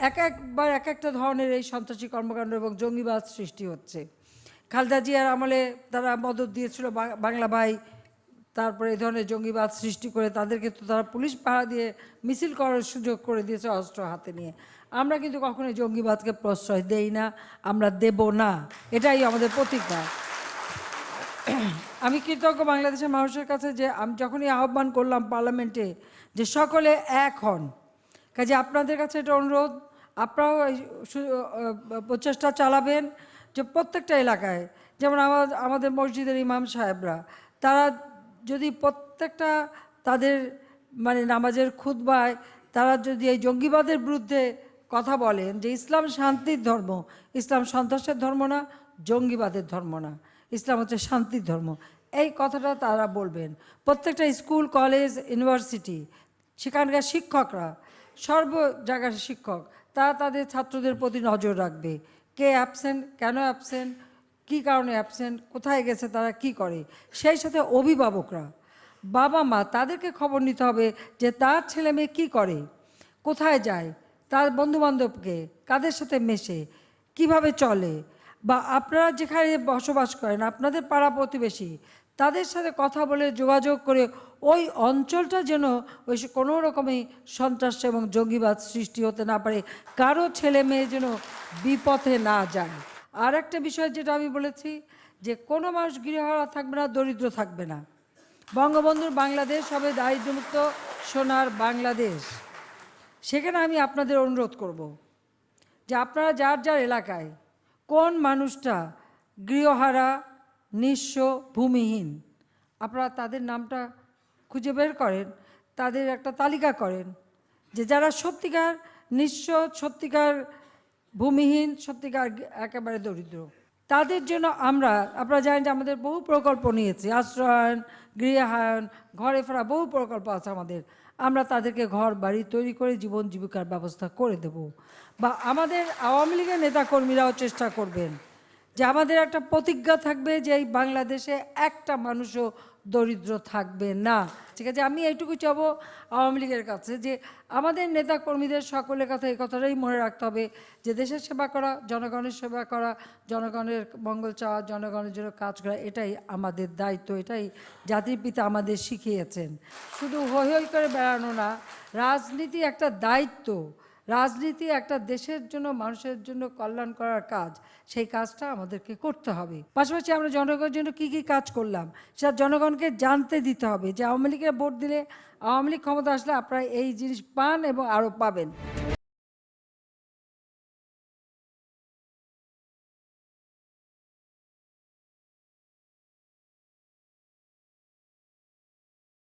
একবার এক একটা ধরনের এই সন্ত্রাসী কর্মকাণ্ড এবং জঙ্গিবাদ সৃষ্টি হচ্ছে। খালেদা জিয়ার আমলে তারা মদত দিয়েছিল বাংলা ভাই, তারপরে এই ধরনের জঙ্গিবাদ সৃষ্টি করে তাদেরকে তো তারা পুলিশ পাহারা দিয়ে মিছিল করার সুযোগ করে দিয়েছে অস্ত্র হাতে নিয়ে। আমরা কিন্তু কখনোই জঙ্গিবাদকে প্রশ্রয় দেই না, আমরা দেব না, এটাই আমাদের প্রতিজ্ঞা। আমি কৃতজ্ঞ বাংলাদেশের মানুষের কাছে যে আমি যখনই আহ্বান করলাম পার্লামেন্টে যে সকলে এক হন, কাজে আপনাদের কাছে এটা অনুরোধ, আপনারাও প্রচেষ্টা চালাবেন যে প্রত্যেকটা এলাকায়, যেমন আমাদের মসজিদের ইমাম সাহেবরা তারা যদি প্রত্যেকটা তাদের নামাজের খুতবায় তারা যদি এই জঙ্গিবাদের বিরুদ্ধে কথা বলেন যে ইসলাম শান্তির ধর্ম, ইসলাম সন্ত্রাসের ধর্ম না, জঙ্গিবাদের ধর্ম না, ইসলাম হচ্ছে শান্তির ধর্ম, এই কথাটা তারা বলবেন। প্রত্যেকটা স্কুল, কলেজ, ইউনিভার্সিটি, সেখানকার শিক্ষকরা, সর্ব জায়গার শিক্ষক, তারা তাদের ছাত্রদের প্রতি নজর রাখবে, কে অ্যাবসেন্ট, কেন অ্যাবসেন্ট, কী কারণে অ্যাবসেন্ট, কোথায় গেছে, তারা কি করে। সেই সাথে অভিভাবকরা, বাবা মা, তাদেরকে খবর নিতে হবে যে তার ছেলে মেয়ে কী করে, কোথায় যায়, তার বন্ধুবান্ধবকে কাদের সাথে মেশে, কিভাবে চলে, বা আপনারা যেখানে বসবাস করেন আপনাদের পাড়া প্রতিবেশী, তাদের সাথে কথা বলে যোগাযোগ করে ওই অঞ্চলটা যেন ওই কোনো রকমই সন্ত্রাস এবং জঙ্গিবাদ সৃষ্টি হতে না পারে, কারো ছেলে মেয়ে যেন বিপথে না যায়। আর একটা বিষয় যেটা আমি বলেছি যে কোনো মানুষ গৃহহারা থাকবে না, দরিদ্র থাকবে না। বঙ্গবন্ধুর বাংলাদেশ হবে দারিদ্র্যমুক্ত সোনার বাংলাদেশ। সেখানে আমি আপনাদের অনুরোধ করব যে আপনারা যার যার এলাকায় কোন মানুষটা গৃহহারা, নিঃস্ব, ভূমিহীন, আপনারা তাদের নামটা খুঁজে বের করেন, তাদের একটা তালিকা করেন যে যারা সত্যিকার নিঃস্ব, সত্যিকার ভূমিহীন, সত্যিকার একেবারে দরিদ্র, তাদের জন্য আপনারা জানেন যে আমাদের বহু প্রকল্প নিয়েছি, আশ্রয়ন, গৃহায়ন, ঘরে ফেরা, বহু প্রকল্প আছে আমাদের। আমরা তাদেরকে ঘর বাড়ি তৈরি করে জীবন জীবিকার ব্যবস্থা করে দেব। বা আমাদের আওয়ামী লীগের নেতাকর্মীরাও চেষ্টা করবেন যে আমাদের একটা প্রতিজ্ঞা থাকবে যে এই বাংলাদেশে একটা মানুষও দরিদ্র থাকবে না। ঠিক আছে, আমি এইটুকু চাবো আওয়ামী লীগের কাছে যে আমাদের নেতাকর্মীদের সকলের কাছে এই কথাটাই মনে রাখতে হবে যে দেশের সেবা করা, জনগণের সেবা করা, জনগণের মঙ্গল চাওয়া, জনগণের জন্য কাজ করা, এটাই আমাদের দায়িত্ব, এটাই জাতির পিতা আমাদের শিখিয়েছেন। শুধু হৈ হৈ করে বেড়ানো না, রাজনীতি একটা দায়িত্ব, রাজনীতি একটা দেশের জন্য, মানুষের জন্য কল্যাণ করার কাজ, সেই কাজটা আমাদেরকে করতে হবে। পাশাপাশি আমরা জনগণের জন্য কী কী কাজ করলাম সেটা জনগণকে জানতে দিতে হবে যে আওয়ামী লীগের ভোট দিলে, আওয়ামী লীগ ক্ষমতা আসলে আপনারা এই জিনিস পান এবং আরও পাবেন।